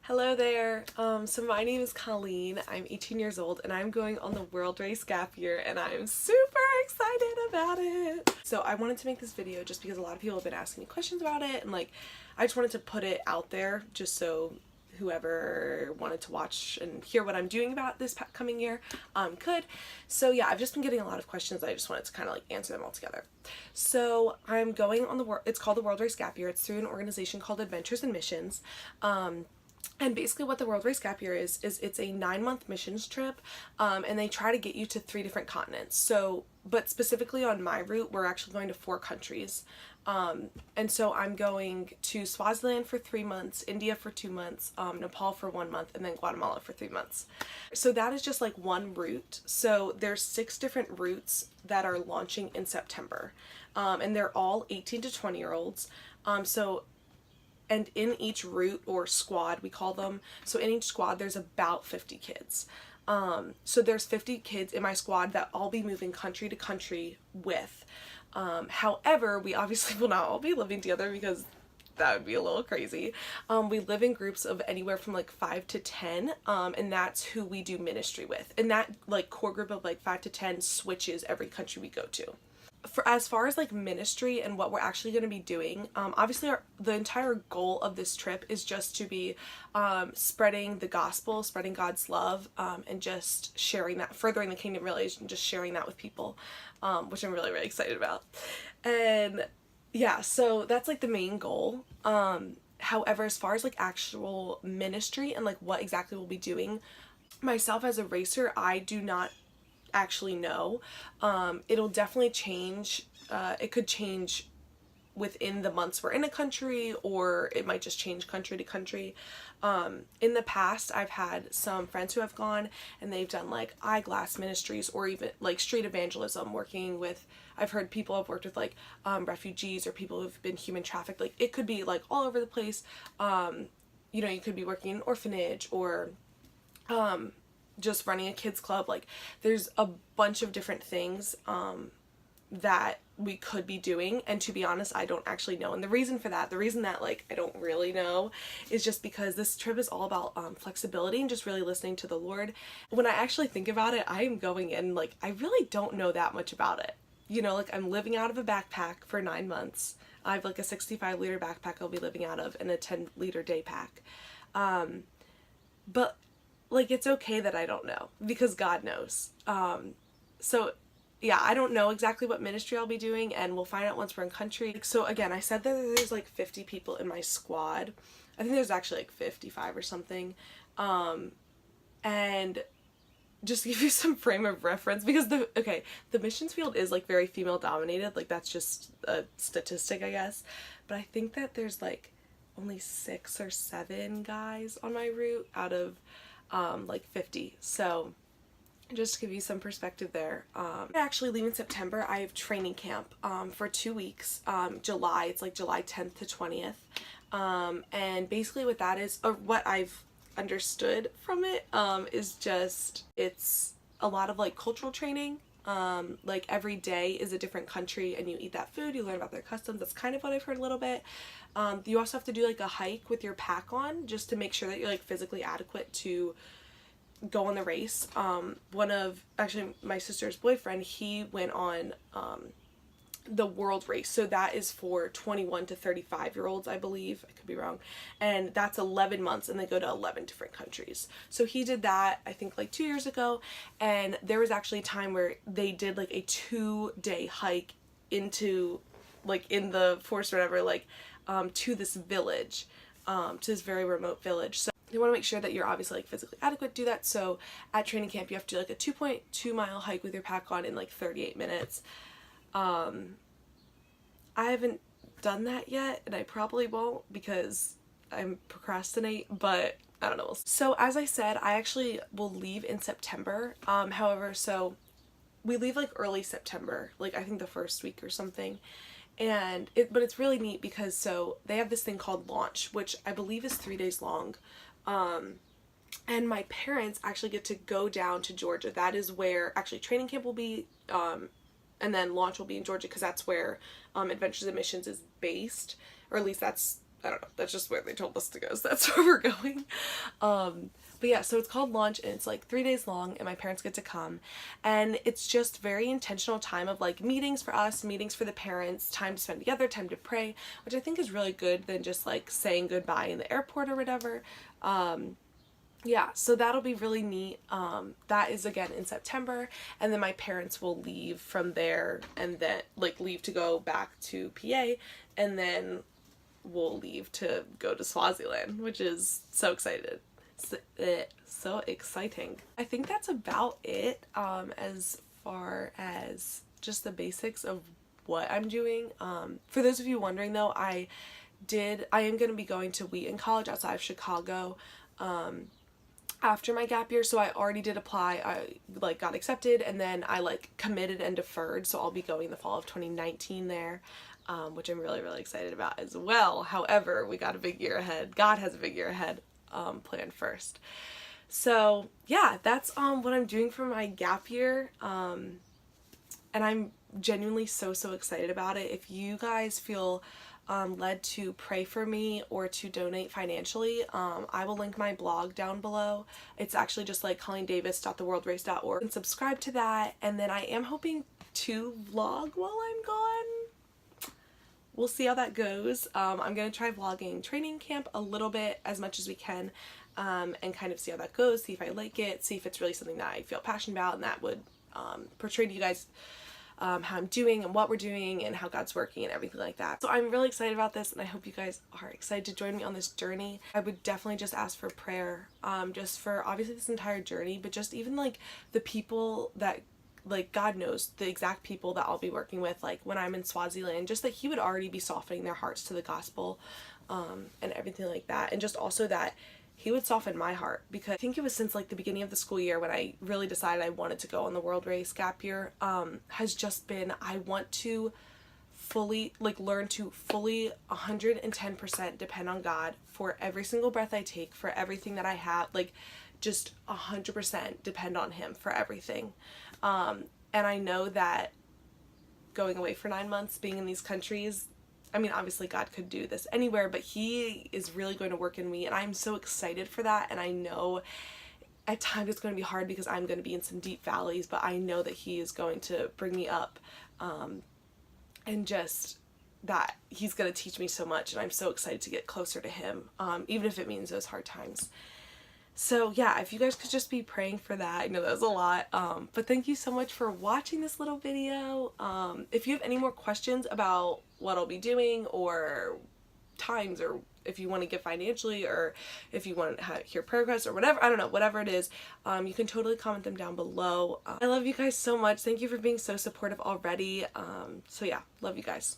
Hello there. So my name is Colleen. I'm 18 years old and I'm going on the World Race Gap Year and I'm super excited about it. So I wanted to make this video just because a lot of people have been asking me questions about it, and I just wanted to put it out there just so whoever wanted to watch and hear what I'm doing about this coming year could. So yeah, I've just been getting a lot of questions. I just wanted to kind of answer them all together. So I'm going on it's called the World Race Gap Year. It's through an organization called Adventures in Missions. And basically what the World Race Gap Year is it's a 9-month missions trip, and they try to get you to 3 different continents. So, but specifically on my route, we're actually going to 4 countries. And so I'm going to Swaziland for 3 months, India for 2 months, Nepal for 1 month, and then Guatemala for 3 months. So that is just one route. So there's 6 different routes that are launching in September, and they're all 18 to 20-year-olds. And in each route, or squad we call them, so in each squad there's about 50 kids. So there's 50 kids in my squad that I'll be moving country to country with. However, we obviously will not all be living together because that would be a little crazy. We live in groups of anywhere from 5 to 10, and that's who we do ministry with. And that core group of 5 to 10 switches every country we go to. As far as ministry and what we're actually going to be doing, obviously the entire goal of this trip is just to be spreading the gospel, spreading God's love, and just sharing that, furthering the kingdom really, and just sharing that with people, which I'm really, really excited about. And yeah, so that's the main goal. However, as far as actual ministry and what exactly we'll be doing, myself as a racer, I do not actually know. It'll definitely change. It could change within the months we're in a country, or it might just change country to country. In the past, I've had some friends who have gone and they've done eyeglass ministries, or even street evangelism, working with, I've heard people have worked with refugees or people who've been human trafficked. It could be all over the place. You could be working in an orphanage, or just running a kids club. There's a bunch of different things that we could be doing, and to be honest, I don't actually know. And the reason that I don't really know is just because this trip is all about flexibility and just really listening to the Lord. When I actually think about it, I am going in I really don't know that much about it. I'm living out of a backpack for 9 months. I have a 65-liter backpack I'll be living out of, and a 10-liter day pack. But it's okay that I don't know, because God knows. So yeah, I don't know exactly what ministry I'll be doing, and we'll find out once we're in country. So again, I said that there's 50 people in my squad. I think there's actually 55 or something. And just to give you some frame of reference, because the missions field is very female dominated. That's just a statistic, I guess. But I think that there's only 6 or 7 guys on my route out of 50. So just to give you some perspective there. I actually leave in September. I have training camp for 2 weeks. July, it's July 10th to 20th. And basically what that is, or what I've understood from it, is just, it's a lot of cultural training. Every day is a different country, and you eat that food, you learn about their customs. That's kind of what I've heard a little bit. You also have to do a hike with your pack on, just to make sure that you're physically adequate to go on the race. Actually my sister's boyfriend, he went on the world race, so that is for 21 to 35-year-olds, I believe. I could be wrong. And that's 11 months, and they go to 11 different countries. So he did that, I think 2 years ago, and there was actually a time where they did a 2-day hike into in the forest or whatever, to this village, to this very remote village. So you want to make sure that you're obviously physically adequate to do that. So at training camp, you have to do a 2.2 mile hike with your pack on in 38 minutes. I haven't done that yet, and I probably won't because I'm procrastinate, but I don't know. So as I said, I actually will leave in September. However, so we leave early September, I think the first week or something. And but it's really neat because so they have this thing called launch, which I believe is 3 days long. And my parents actually get to go down to Georgia. That is where actually training camp will be, and then launch will be in Georgia, because that's where Adventures in Missions is based, or at least that's I don't know, that's just where they told us to go, so that's where we're going. But yeah, so it's called Launch, and it's like 3 days long, and my parents get to come, and it's just very intentional time of like meetings for us, meetings for the parents, time to spend together, time to pray, which I think is really good than just like saying goodbye in the airport or whatever. Yeah, so that'll be really neat. That is again in September, and then my parents will leave from there, and then like leave to go back to PA, and then we'll leave to go to Swaziland, which is so excited. So exciting. I think that's about it as far as just the basics of what I'm doing. For those of you wondering though, I am going to be going to Wheaton College outside of Chicago after my gap year, so I already did apply. I like got accepted, and then I like committed and deferred, so I'll be going the fall of 2019 there, which I'm really excited about as well. However, we got a big year ahead. God has a big year ahead planned first. So yeah, that's what I'm doing for my gap year, and I'm genuinely so excited about it. If you guys feel led to pray for me or to donate financially, I will link my blog down below. It's actually just like colleendavis.theworldrace.org, and subscribe to that. And then I am hoping to vlog while I'm gone. We'll see how that goes. I'm gonna try vlogging training camp a little bit, as much as we can, and kind of see how that goes, see if I like it, see if it's really something that I feel passionate about, and that would portray to you guys how I'm doing and what we're doing and how God's working and everything like that. So I'm really excited about this, and I hope you guys are excited to join me on this journey. I would definitely just ask for prayer, just for obviously this entire journey, but just even like the people that, like, God knows the exact people that I'll be working with, like when I'm in Swaziland, just that He would already be softening their hearts to the gospel, and everything like that, and just also that He would soften my heart, because I think it was since like the beginning of the school year when I really decided I wanted to go on the World Race gap year, has just been, I want to fully learn to fully 110% depend on God for every single breath I take, for everything that I have, like just 100% depend on Him for everything. And I know that going away for 9 months, being in these countries, I mean, obviously God could do this anywhere, but He is really going to work in me, and I'm so excited for that. And I know at times it's going to be hard because I'm going to be in some deep valleys, but I know that He is going to bring me up, and just that He's going to teach me so much, and I'm so excited to get closer to Him, even if it means those hard times. So yeah, if you guys could just be praying for that. I know that was a lot, but thank you so much for watching this little video. If you have any more questions about what I'll be doing, or times, or if you want to give financially, or if you want to hear prayer requests or whatever, I don't know, whatever it is, you can totally comment them down below. I love you guys so much. Thank you for being so supportive already. So yeah, love you guys.